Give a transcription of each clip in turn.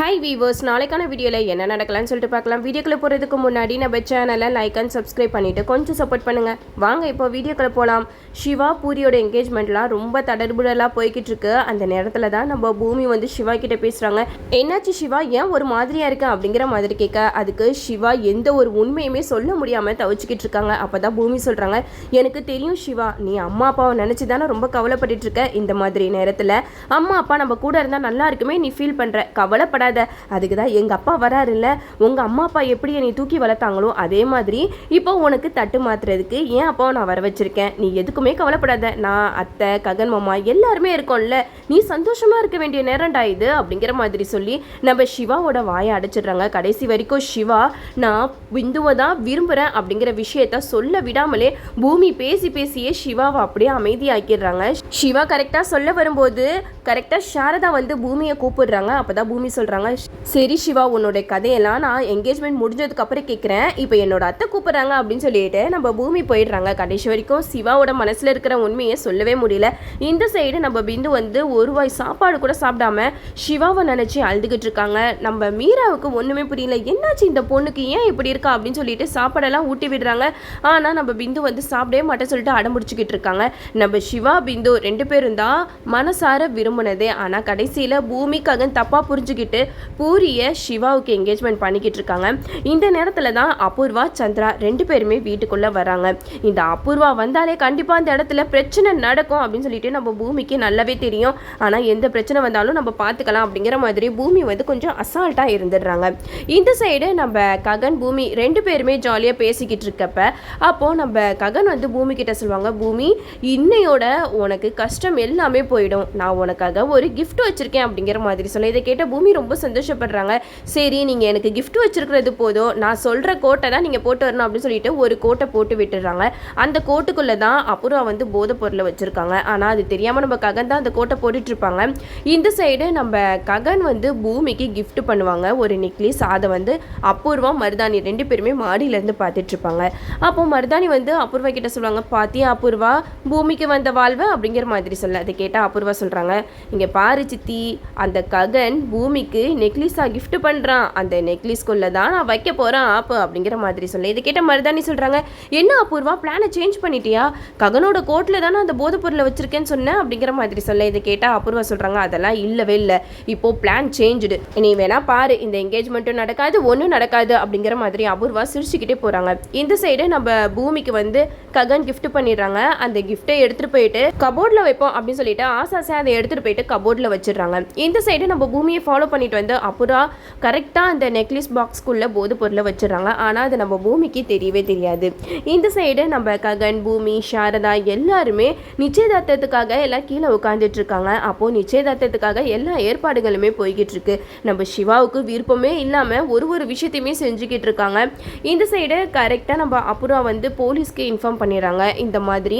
Hi viewers, நாளைக்கான வீடியோவில் என்ன நடக்கலாம்னு சொல்லிட்டு பார்க்கலாம். வீடியோக்குள்ளே போகிறதுக்கு முன்னாடி நம்ம சேனலை லைக் அண்ட் சப்ஸ்கிரைப் பண்ணிவிட்டு கொஞ்சம் சப்போர்ட் பண்ணுங்கள். வாங்க இப்போ வீடியோக்குள்ளே போகலாம். சிவா பூரியோட என்கேஜ்மெண்ட்லாம் ரொம்ப தடர்புடலாக போய்கிட்டு இருக்கு. அந்த நேரத்தில் தான் நம்ம பூமி வந்து சிவா கிட்டே பேசுகிறாங்க. என்னாச்சு சிவா, ஏன் ஒரு மாதிரியாக இருக்கேன் அப்படிங்கிற மாதிரி கேட்க, அதுக்கு சிவா எந்த ஒரு உண்மையுமே சொல்ல முடியாமல் தவிச்சிக்கிட்டு இருக்காங்க. அப்போ தான் பூமி சொல்கிறாங்க, எனக்கு தெரியும் சிவா, நீ அம்மா அப்பாவை நினச்சி தானே ரொம்ப கவலைப்பட்டு இருக்க. இந்த மாதிரி நேரத்தில் அம்மா அப்பா நம்ம கூட இருந்தால் நல்லா இருக்குமே நீ ஃபீல் பண்ணுற, கவலைப்பட. அதுக்கு தான் எங்கள் அப்பா வராருல்ல, உங்கள் அம்மா அப்பா எப்படி என்னை தூக்கி வளர்த்தாங்களோ அதே மாதிரி இப்போ உனக்கு தட்டு மாத்துறதுக்கு ஏன் அப்பாவை நான் வர வச்சிருக்கேன். நீ எதுக்குமே கவலைப்படாத, நான் அத்தை ககன் மாமா எல்லாருமே இருக்கோம்ல, நீ சந்தோஷமா இருக்க வேண்டிய நேரம்டா இது அப்படிங்கிற மாதிரி சொல்லி நம்ம சிவாவோட வாயை அடைச்சிடுறாங்க. கடைசி வரைக்கும் சிவா நான் பிந்துவை தான் விரும்புகிறேன் அப்படிங்கிற விஷயத்த சொல்ல விடாமலே பூமி பேசியே சிவாவை அப்படியே அமைதியாக்கிடுறாங்க. சிவா கரெக்டாக சொல்ல வரும்போது கரெக்டாக சாரதா வந்து பூமியை கூப்பிடுறாங்க. அப்போதான் பூமி சொல்கிறாங்க, சரி சிவா, உன்னோட கதையெல்லாம் நான் என்கேஜ்மெண்ட் முடிஞ்சதுக்கு அப்புறம் கேட்குறேன், இப்போ என்னோட அத்தை கூப்பிட்றாங்க அப்படின்னு சொல்லிட்டு நம்ம பூமி போயிடுறாங்க. கடைசி வரைக்கும் சிவாவோட மனசில் இருக்கிற உண்மையை சொல்லவே முடியல. இந்த சைடு நம்ம பிந்து வந்து ஒரு வாய் சாப்பாடு கூட சாப்பிடாம சிவாவை நினச்சி அழுதுகிட்டு இருக்காங்க. நம்ம மீராவுக்கு ஒன்றுமே புரியல, என்னாச்சு இந்த பொண்ணுக்கு ஏன் இப்படி இருக்கா அப்படின்னு சொல்லிட்டு சாப்பாடெல்லாம் ஊட்டி விடுறாங்க. ஆனால் நம்ம பிந்து வந்து சாப்பிடவே மாட்டேன்னு சொல்லிட்டு அடம்பிடிச்சிக்கிட்டு இருக்காங்க. நம்ம சிவா பிந்து ரெண்டு பேரும் தான் மனசார விரும்பினதே. ஆனால் கடைசியில் பூமிக்காக தப்பாக புரிஞ்சுக்கிட்டு பூரியை சிவாவுக்கு என்கேஜ்மெண்ட் பண்ணிக்கிட்டு இருக்காங்க. இந்த நேரத்தில் தான் அபூர்வா சந்திரா ரெண்டு பேருமே வீட்டுக்குள்ளே வராங்க. இந்த அபூர்வா வந்தாலே கண்டிப்பாக அந்த இடத்துல பிரச்சனை நடக்கும் அப்படின்னு சொல்லிட்டு நம்ம பூமிக்கு நல்லாவே தெரியும். ஆனால் எந்த பிரச்சனை வந்தாலும் நம்ம பார்த்துக்கலாம் அப்படிங்கிற மாதிரி பூமி வந்து கொஞ்சம் அசால்ட்டாக இருந்துடுறாங்க. இந்த சைடு நம்ம ககன் பூமி ரெண்டு பேருமே ஜாலியாக பேசிக்கிட்டு இருக்கப்ப அப்போது நம்ம ககன் வந்து பூமி கிட்ட சொல்லுவாங்க, பூமி இன்னையோட உனக்கு கஷ்டம் எல்லாமே போயிடும், நான் உனக்காக ஒரு கிஃப்ட் வச்சுருக்கேன் அப்படிங்கிற மாதிரி சொல்ல, இதை கேட்ட பூமி ரொம்ப சந்தோஷப்படுறாங்க. சரி, நீங்கள் எனக்கு கிஃப்ட் வச்சிருக்கிறது போதும், நான் சொல்கிற கோட்டை தான் நீங்கள் போட்டு வரணும் அப்படின்னு சொல்லிட்டு ஒரு கோட்டை போட்டு விட்டுடுறாங்க. அந்த கோட்டுக்குள்ளே தான் அப்புறம் வந்து போதை பொருளை வச்சுருக்காங்க. ஆனால் அது தெரியாமல் நம்ம ககன் தான் அந்த கோட்டை போட்டுட்ருப்பாங்க. இந்த சைடு நம்ம ககன் வந்து பூமிக்கு கிஃப்ட் பண்ணுவாங்க ஒரு நெக்லஸ். அதை வந்து அபூர்வா மருதாணி ரெண்டு பேருமே மாடியிலேருந்து பார்த்துட்ருப்பாங்க. அப்போது மருதாணி வந்து அபூர்வா கிட்ட சொல்லுவாங்க, பாத்தியா அபூர்வா, பூமிக்கு வந்த வாழ்வை அப்படிங்கிற மாதிரி சொல்ல, அதை கேட்டால் அபூர்வா சொல்கிறாங்க, இங்கே பாரு சித்தி, அந்த ககன் பூமிக்கு நெக்லஸாக கிஃப்ட் பண்ணுறான், அந்த நெக்லஸ்குள்ளே தான் நான் வைக்க போகிறேன் ஆப்பு அப்படிங்கிற மாதிரி சொல்ல, இதை கேட்ட மருதாணி சொல்கிறாங்க, என்ன அபூர்வா பிளானை சேஞ்ச் பண்ணிட்டியா, ககனோட கோட்டில் தானே அந்த போதைப் பொருளை வச்சுருக்கேன்னு சொன்னேன் அப்படிங்கிற மாதிரி சொல்ல, இதை கேட்டால் அபூர்வா சொல்கிறாங்க, அதெல்லாம் இல்லவே இல்லை, இப்போது பிளான் சேஞ்சுடு, நீ வேணா பாரு, இந்த என்கேஜ்மெண்ட்டும் நடக்காது ஒன்றும் நடக்காது அப்படிங்கிற மாதிரி அபூர்வா சிரிச்சுக்கிட்டே போகிறாங்க. இந்த சைடு நம்ம பூமிக்கு வந்து ககன் கிஃப்ட் பண்ணிடுறாங்க. அந்த கிஃப்ட்டை எடுத்துகிட்டு போயிட்டு கபோர்டில் வைப்போம் அப்படின்னு சொல்லிட்டு ஆசாசை அதை எடுத்துகிட்டு போயிட்டு கபோர்டில் வச்சிடுறாங்க. இந்த சைடு நம்ம பூமியை ஃபாலோ பண்ணிட்டு வந்து அப்புறா கரெக்டாக அந்த நெக்லஸ் பாக்ஸ்க்குள்ளே போதை பொருளை வச்சிடறாங்க. ஆனால் அது நம்ம பூமிக்கு தெரியவே தெரியாது. இந்த சைடு நம்ம ககன் பூமி சாரதா எல்லாருமே நிச்சயதார்த்தத்துக்காக எல்லாம் கீழே உட்காந்துட்டு இருக்காங்க. அப்போது நிச்சயதார்த்தத்துக்காக எல்லா ஏற்பாடுகளுமே போய்கிட்டு இருக்கு. நம்ம சிவாவுக்கு விருப்பமே இல்லாமல் ஒரு விஷயத்தையுமே செஞ்சுக்கிட்டு இருக்காங்க. இந்த சைடு கரெக்டாக நம்ம அப்புறா வந்து போலீஸ்க்கு இன்ஃபார்ம் பண்ணிடுறாங்க, இந்த மாதிரி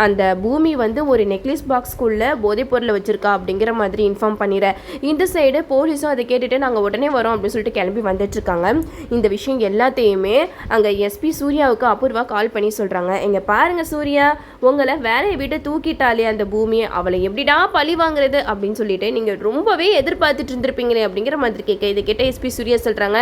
அந்த பூமி வந்து ஒரு நெக்லஸ் பாக்ஸ்க்குள்ளே போதைப் பொருளை வச்சிருக்கா அப்படிங்கிற மாதிரி இன்ஃபார்ம் பண்ணிடுற. இந்த சைடு போலீஸும் அதை கேட்டுட்டு நாங்கள் உடனே வரோம் அப்படின்னு சொல்லிட்டு கிளம்பி வந்துட்டுருக்காங்க. இந்த விஷயம் எல்லாத்தையுமே அங்கே எஸ்பி சூர்யாவுக்கு அபூர்வா கால் பண்ணி சொல்கிறாங்க, இங்கே பாருங்கள் சூர்யா, உங்களை வேலையை விட்டு தூக்கிட்டாலே அந்த பூமியை, அவளை எப்படிடா பழி வாங்குறது அப்படின்னு சொல்லிட்டு நீங்கள் ரொம்பவே எதிர்பார்த்துட்டு இருந்திருப்பீங்களே அப்படிங்கிற மாதிரி கேட்க, இதை கேட்ட எஸ்பி சூர்யா சொல்கிறாங்க,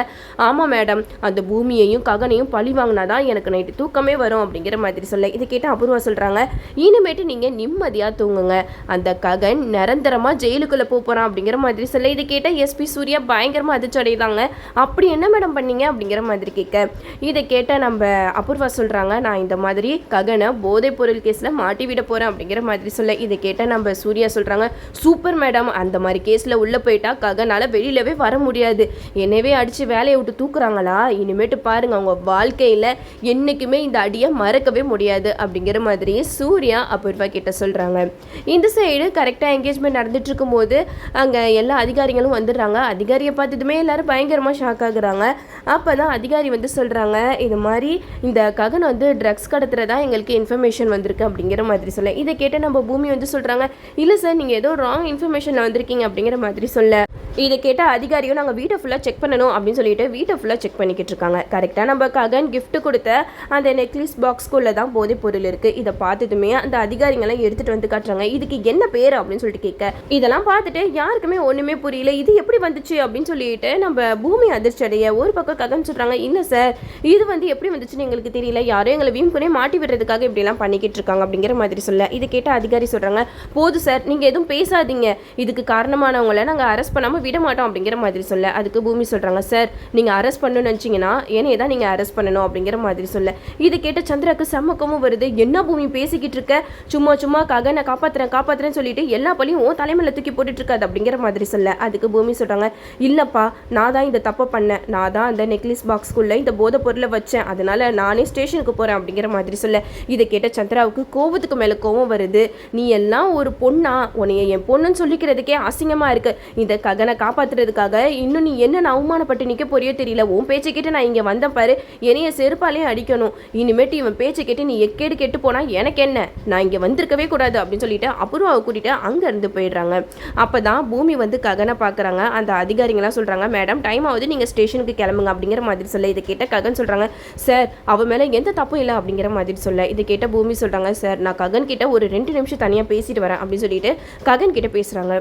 ஆமாம் மேடம், அந்த பூமியையும் ககனையும் பழி வாங்கினாதான் எனக்கு நைட்டு தூக்கமே வரும் அப்படிங்கிற மாதிரி சொல்ல, இதை கேட்ட அபூர்வா சொல்கிறாங்க, இனிமேட்டு நீங்கள் நிம்மதியாக தூங்குங்க, அந்த ககன் நிரந்தரமாக ஜெயிலுக்குள்ளே போகிறான் அப்படிங்கிற மாதிரி சொல்ல, இதை கேட்ட எஸ்பி சூர்யா பயங்கரமாக அதிர்ச்சி அடைதாங்க. அப்படி என்ன மேடம் பண்ணீங்க அப்படிங்கிற மாதிரி கேட்க, இதை கேட்ட நம்ம அபூர்வா சொல்கிறாங்க, நான் இந்த மாதிரி ககனை போதைப் பொருள் கேஸில் மாட்டி விட போகிறேன் அப்படிங்கிற மாதிரி சொல்ல, இதை கேட்ட நம்ம சூர்யா சொல்கிறாங்க, சூப்பர் மேடம், அந்த மாதிரி கேஸில் உள்ளே போயிட்டா ககனால் வெளியிலவே வர முடியாது, என்னவே அடித்து வேலையை விட்டு தூக்குறாங்களா, இனிமேட்டு பாருங்கள் அவங்க வாழ்க்கையில் என்றைக்குமே இந்த அடியை மறக்கவே முடியாது அப்படிங்கிற மாதிரி சூர்யா அபூர்வா கிட்ட சொல்கிறாங்க. இந்த சைடு கரெக்டாக என்கேஜ்மெண்ட் நடந்துட்டு இருக்கும்போது அங்கே எல்லா அதிகாரிகளும் வந்துடுறாங்க. அதிகாரியை பார்த்ததுமே எல்லாரும் பயங்கரமாக ஷாக் ஆகுறாங்க. அப்போ தான் அதிகாரி வந்து சொல்கிறாங்க, இது மாதிரி இந்த ககன் வந்து ட்ரக்ஸ் கடத்துறதா எங்களுக்கு இன்ஃபர்மேஷன் வந்திருக்கு அப்படிங்கிற மாதிரி சொல்ல, இதை கேட்டு நம்ம பூமி வந்து சொல்கிறாங்க, இல்லை சார், நீங்கள் ஏதோ ராங் இன்ஃபர்மேஷனில் வந்திருக்கீங்க அப்படிங்கிற மாதிரி சொல்ல, இதை கேட்ட அதிகாரியும் நாங்கள் வீட்டை ஃபுல்லாக செக் பண்ணணும் அப்படின்னு சொல்லிட்டு வீட்டை ஃபுல்லாக செக் பண்ணிக்கிட்டு இருக்காங்க. கரெக்டாக நம்ம ககன் கிஃப்ட் கொடுத்த அந்த நெக்லஸ் பாக்ஸ்குள்ளே தான் போதைப் பொருள் இருக்குது. இதை பார்த்துட்டுமே அந்த அதிகாரிங்கெல்லாம் எடுத்துகிட்டு வந்து காட்டுறாங்க. இதுக்கு என்ன பேர் அப்படின்னு சொல்லிட்டு கேட்க, இதெல்லாம் பார்த்துட்டு யாருக்குமே ஒன்றுமே புரியல, இது எப்படி வந்துச்சு அப்படின்னு சொல்லிட்டு நம்ம பூமி அதிர்ச்சி அடைய ஒரு பக்கம் ககன் சொல்கிறாங்க, இல்லை சார் இது வந்து எப்படி வந்துச்சுன்னு எங்களுக்கு தெரியல, யாரும் எங்களை வீம்புனே மாட்டி விடுறதுக்காக இப்படிலாம் பண்ணிக்கிட்டு இருக்காங்க அப்படிங்கிற மாதிரி சொல்ல இதை கேட்ட அதிகாரி சொல்கிறாங்க, போதும் சார் நீங்கள் எதுவும் பேசாதீங்க, இதுக்கு காரணமானவங்களை நாங்கள் அரெஸ்ட் பண்ணாமல் விட மாட்டோம் அப்படிங்கிற மாதிரி சொல்ல அதுக்கு பூமி சொல்கிறாங்க, சார் நீங்கள் அரெஸ்ட் பண்ணணும்னு நினச்சிங்கன்னா என்னையை தான் நீங்கள் அரெஸ்ட் பண்ணணும் அப்படிங்கிற மாதிரி சொல்ல இதை கேட்ட சந்திராக்கு செம்மக்கமும் வருது, என்ன பூமி பேசிக்கிட்டு இருக்க, சும்மா ககனை காப்பாத்துறேன்னு சொல்லிட்டு எல்லா பழியும் தலைமையில தூக்கி போட்டுட்டு இருக்காது அப்படிங்கிற மாதிரி சொல்ல அதுக்கு பூமி சொல்றாங்க, இல்லப்பா நான் தான் இந்த தப்பை பண்ணேன், நான் தான் அந்த நெக்லஸ் பாக்ஸ்குள்ள இந்த போதை பொருளை வச்சேன், அதனால நானே ஸ்டேஷனுக்கு போறேன் அப்படிங்கிற மாதிரி சொல்ல இதை கேட்ட சந்திராவுக்கு கோபத்துக்கு மேல கோபம் வருது, நீ எல்லாம் ஒரு பொண்ணா, உன்னைய என் பொண்ணுன்னு சொல்லிக்கிறதுக்கே அசிங்கமா இருக்கு, இந்த ககனை காப்பாத்துறதுக்காக இன்னும் நீ என்ன அவமானப்பட்டு நிக்க போறியோ தெரியல, உன் பேச்சை கேட்டு நான் இங்க வந்த பாரு, என்னைய செருப்பாலே அடிக்கணும், இனிமேட்டு இவன் பேச்சை கேட்டு நீ எக்கேடு கெட்டு போனா எனக்கு என்ன, நான் இங்க வந்திருக்கவே கூடாது அப்படின்னு சொல்லிட்டு அபூர்வாவை கூட்டிட்டு அங்க இருந்து போயிடுறாங்க. அப்பதான் பூமி வந்து ககனை பாக்குறாங்க. அந்த அதிகாரிங்களாம் சொல்றாங்க, மேடம் டைம் ஆகுது, நீங்க ஸ்டேஷனுக்கு கிளம்புங்க அப்படிங்கிற மாதிரி சொல்ல இதை கேட்ட ககன் சொல்றாங்க, சார் அவ மேல எந்த தப்பும் இல்லை அப்படிங்கிற மாதிரி சொல்ல இதை கேட்ட பூமி சொல்றாங்க, சார் நான் ககன் கிட்ட ஒரு 2 நிமிஷம் தனியா பேசிட்டு வரேன் அப்படின்னு சொல்லிட்டு ககன் கிட்ட பேசுறாங்க.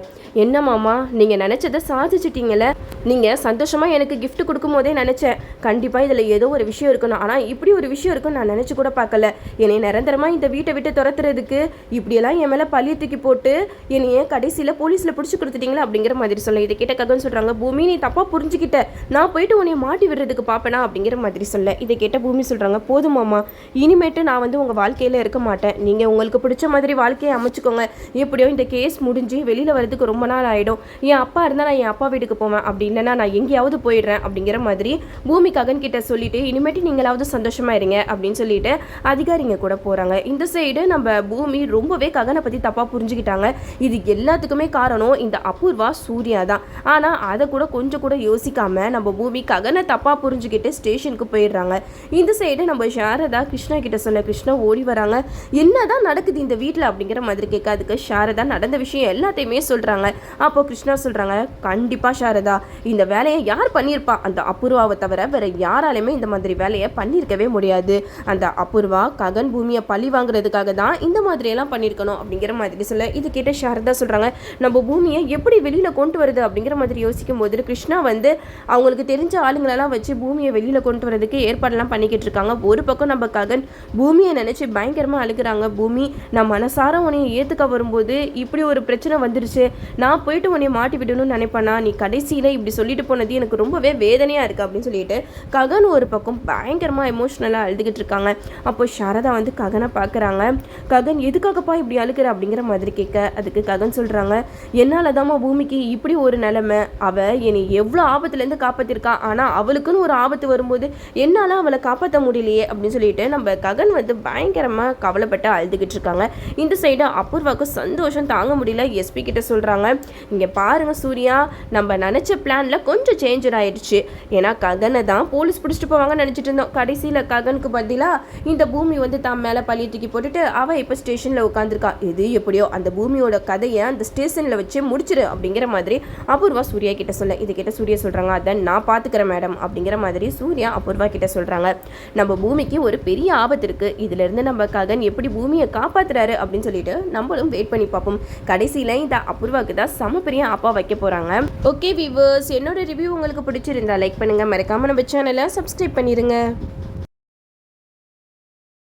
என்ன மாமா நீங்க நினைச்சதை சாதிச்சிட்டீங்கல்ல, நீங்க சந்தோஷமா எனக்கு கிஃப்ட் கொடுக்கும் போதே நினைச்சேன் கண்டிப்பா இதுல ஏதோ ஒரு விஷயம் இருக்கணும், ஆனா இப்படி ஒரு விஷயம் இருக்கும் நான் நினைச்சு கூட பார்க்கல, என்னை நிரந்தரமா இந்த வீட்டை விட்டு துரத்துறதுக்கு இப்படியெல்லாம் என் மேலே பழிய தூக்கி போட்டு என்னைய கடைசியில் போலீஸில் பிடிச்சி கொடுத்துட்டீங்களா அப்படிங்கிற மாதிரி சொல்ல இதை கேட்ட ககன் சொல்கிறாங்க, பூமி நீ தப்பாக புரிஞ்சுக்கிட்ட, நான் போயிட்டு உன்னைய மாட்டி விடுறதுக்கு பார்ப்பேனா அப்படிங்கிற மாதிரி சொல்ல இதை கேட்ட பூமி சொல்கிறாங்க, போதுமாமா இனிமேட்டு நான் வந்து உங்கள் வாழ்க்கையில் இருக்க மாட்டேன், நீங்கள் உங்களுக்கு பிடிச்ச மாதிரி வாழ்க்கையை அமைச்சுக்கோங்க, எப்படியோ இந்த கேஸ் முடிஞ்சு வெளியில் வரதுக்கு ரொம்ப நாள் ஆகிடும், என் அப்பா இருந்தால் நான் என் அப்பா வீட்டுக்கு போவேன், அப்படி இல்லைன்னா நான் எங்கேயாவது போயிடுறேன் அப்படிங்கிற மாதிரி பூமி ககன் கிட்ட சொல்லிட்டு இனிமேட்டு நீங்களாவது சந்தோஷமா இருங்க அப்படின்னு சொல்லிட்டு அதிகாரிங்க கூட போகிறாங்க. இந்த சைடு நம்ம பூமி ரொம்பவே ககனை பற்றி தப்பாக புரிஞ்சுக்கிட்டாங்க. இது எல்லாத்துக்குமே காரணம் இந்த அபூர்வா சூர்யா தான். ஆனால் அதை கூட கொஞ்சம் கூட யோசிக்காம நம்ம பூமி ககனை தப்பாக புரிஞ்சுக்கிட்டு ஸ்டேஷனுக்கு போயிடுறாங்க. இந்த சைடு நம்ம சாரதா கிருஷ்ணா கிட்ட சொல்ல கிருஷ்ணா ஓடி வராங்க. என்னதான் நடக்குது இந்த வீட்டில் அப்படிங்கிற மாதிரி கேட்காதுக்கு சாரதா நடந்த விஷயம் எல்லாத்தையுமே சொல்கிறாங்க. அப்போ கிருஷ்ணா சொல்கிறாங்க, கண்டிப்பாக சாரதா இந்த வேலையை யார் பண்ணியிருப்பா, அந்த அபூர்வாவை தவிர வேற யாராலுமே இந்த மாதிரி வேலையை பண்ணியிருக்கவே முடியாது. அந்த அபூர்வா ககன் பூமியை பழி வாங்குறதுக்காக தான் இந்த மாதிரி எல்லாம் பண்ணியிருக்கணும் அப்படிங்கிற மாதிரி சொல்ல இது கேட்ட சாரதா சொல்கிறாங்க, நம்ம பூமியை எப்படி வெளியில் கொண்டு வருது அப்படிங்கிற மாதிரி யோசிக்கும் போது கிருஷ்ணா வந்து அவங்களுக்கு தெரிஞ்ச ஆளுங்களெல்லாம் வச்சு பூமியை வெளியில் கொண்டு வரதுக்கு ஏற்பாடெல்லாம் பண்ணிக்கிட்டு இருக்காங்க. ஒரு பக்கம் நம்ம ககன் பூமியை நினச்சி பயங்கரமாக அழுகிறாங்க. பூமி நான் மனசார உன்னைய ஏற்றுக்க வரும்போது இப்படி ஒரு பிரச்சனை வந்துருச்சு, நான் போயிட்டு உன்னைய மாட்டி விடணும்னு நினைப்பேனா, நீ கடைசியில் இப்படி சொல்லிட்டு போனது எனக்கு ரொம்பவே வேதனையாக இருக்குது அப்படின்னு சொல்லிட்டு ககன் ஒரு பக்கம் பயங்கரமாக எமோஷ்னலாக அழுதுகிட்டு இருக்காங்க. அப்போ சாரதா வந்து ககனை பார்க்குறாங்க. ககன் எதுக்காகப்பா இப்படி அழுகிற அப்படிங்கிற மாதிரி கேட்க அதுக்கு ககன் சொல்கிறாங்க, என்னால் தாம்மா பூமிக்கு இப்படி ஒரு நிலைமை, அவள் என்னை எவ்வளோ ஆபத்துலேருந்து காப்பாற்றிருக்கா, ஆனால் அவளுக்குன்னு ஒரு ஆபத்து வரும்போது என்னால் அவளை காப்பாற்ற முடியலையே அப்படின்னு சொல்லிட்டு நம்ம ககன் வந்து பயங்கரமாக கவலைப்பட்டு அழுதுகிட்டு இருக்காங்க. இந்த சைடு அபூர்வாவுக்கு சந்தோஷம் தாங்க முடியல. எஸ்பி கிட்ட சொல்கிறாங்க, இங்கே பாருங்கள் சூர்யா, நம்ம நினச்ச பிளானில் கொஞ்சம் சேஞ்சர் ஆயிடுச்சு. ஏன்னா ககனை தான் போலீஸ் பிடிச்சிட்டு போவாங்கன்னு நினச்சிட்டு இருந்தோம், கடைசியில் ககனுக்கு பதிலாக இந்த பூமி வந்து தான் மேலே பழிய தூக்கி போட்டுட்டு அவள் இப்போ ஸ்டேஷனில் உட்காந்துருக்கா. இது எப்படியோ அந்த பூமியோட கதையை அந்த ஸ்டேஷனில் வச்சே முடிச்சிரு அப்படிங்கிற மாதிரி அபூர்வா சூர்யா கிட்ட சொல்ல இது கிட்ட சூர்யா சொல்கிறாங்க, அதை நான் பார்த்துக்கிறேன் மேடம் அப்படிங்கிற மாதிரி சூர்யா அபூர்வா கிட்ட சொல்கிறாங்க. நம்ம பூமிக்கு ஒரு பெரிய ஆபத்து இருக்குது, இதுலேருந்து நம்ம ககன் எப்படி பூமியை காப்பாற்றுறாரு அப்படின்னு சொல்லிட்டு நம்மளும் வெயிட் பண்ணி பார்ப்போம். கடைசியில் இந்த அபூர்வாவுக்கு தான் செம பெரிய ஆப்பா வைக்க போகிறாங்க. ஓகே வியூவர்ஸ், என்னோட ரிவ்யூ உங்களுக்கு பிடிச்சிருந்தா லைக் பண்ணுங்கள், மறக்காமல் நம்ம சேனலை சப்ஸ்கிரைப் பண்ணிடுங்க.